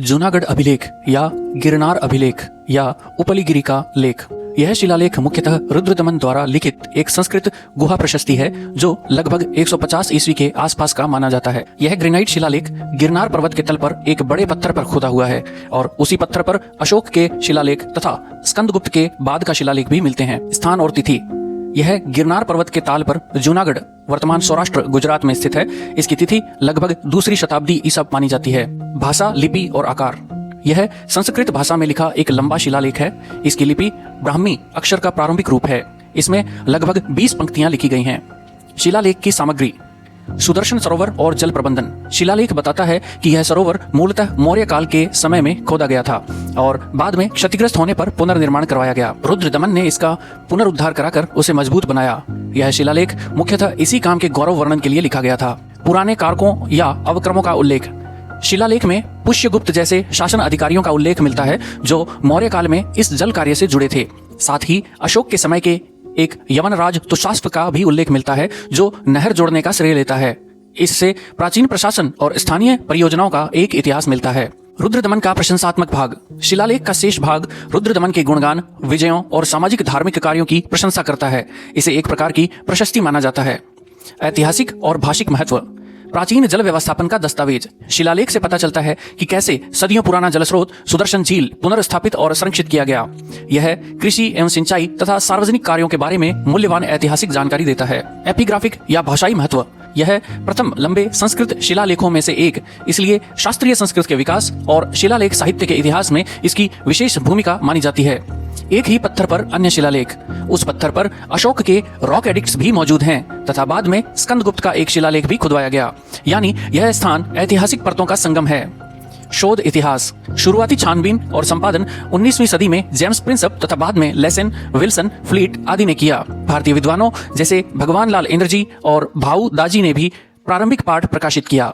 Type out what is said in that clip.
जूनागढ़ अभिलेख या गिरनार अभिलेख या उपलिगिरी का लेख। यह शिलालेख मुख्यतः रुद्रदमन द्वारा लिखित एक संस्कृत गुहा प्रशस्ति है जो लगभग 150 ईस्वी के आसपास का माना जाता है। यह ग्रेनाइट शिलालेख गिरनार पर्वत के तल पर एक बड़े पत्थर पर खुदा हुआ है और उसी पत्थर पर अशोक के शिलालेख तथा स्कंदगुप्त के बाद का शिलालेख भी मिलते हैं। स्थान और तिथि। यह गिरनार पर्वत के ताल पर जूनागढ़ वर्तमान सौराष्ट्र गुजरात में स्थित है। इसकी तिथि लगभग 2री शताब्दी ईसा मानी जाती है। भाषा, लिपि और आकार। यह संस्कृत भाषा में लिखा एक लंबा शिलालेख है। इसकी लिपि ब्राह्मी अक्षर का प्रारंभिक रूप है। इसमें लगभग 20 पंक्तियां लिखी गई हैं। शिलालेख की सामग्री। सुदर्शन सरोवर और जल प्रबंधन। शिलालेख बताता है कि यह सरोवर मूलतः मौर्य काल के समय में खोदा गया था और बाद में क्षतिग्रस्त होने पर पुनर्निर्माण करवाया गया। रुद्रदमन ने इसका पुनरुद्धार कराकर उसे मजबूत बनाया। यह शिलालेख मुख्यतः इसी काम के गौरव वर्णन के लिए लिखा गया था। पुराने कारकों या अवक्रमों का उल्लेख। शिलालेख में पुष्यगुप्त जैसे शासन अधिकारियों का उल्लेख मिलता है जो मौर्य काल में इस जल कार्य से जुड़े थे। साथ ही अशोक के समय के एक यवन राज तुषास्प का भी उल्लेख मिलता है जो नहर जोड़ने का श्रेय लेता है। इससे प्राचीन प्रशासन और स्थानीय परियोजनाओं का एक इतिहास मिलता है। रुद्रदमन का प्रशंसात्मक भाग। शिलालेख का शेष भाग रुद्रदमन के गुणगान, विजयों और सामाजिक धार्मिक कार्यों की प्रशंसा करता है। इसे एक प्रकार की प्रशस्ति माना जाता है। ऐतिहासिक और भाषिक महत्व। प्राचीन जल व्यवस्थापन का दस्तावेज। शिलालेख से पता चलता है कि कैसे सदियों पुराना जल स्रोत सुदर्शन झील पुनर्स्थापित और संरक्षित किया गया। यह कृषि एवं सिंचाई तथा सार्वजनिक कार्यों के बारे में मूल्यवान ऐतिहासिक जानकारी देता है। एपिग्राफिक या भाषाई महत्व। यह प्रथम लंबे संस्कृत शिलालेखों में से एक, इसलिए शास्त्रीय संस्कृत के विकास और शिलालेख साहित्य के इतिहास में इसकी विशेष भूमिका मानी जाती है। एक ही पत्थर पर अन्य शिलालेख। उस पत्थर पर अशोक के रॉक एडिक्ट्स भी मौजूद हैं तथा बाद में स्कंदगुप्त का एक शिलालेख भी खुदवाया गया। यानी यह स्थान ऐतिहासिक परतों का संगम है। शोध इतिहास। शुरुआती छानबीन और संपादन 19वीं सदी में जेम्स प्रिंसप तथा बाद में लेसन, विल्सन, फ्लीट आदि ने किया। भारतीय विद्वानों जैसे भगवान लाल इंद्रजी और भाऊ दाजी ने भी प्रारंभिक पाठ प्रकाशित किया।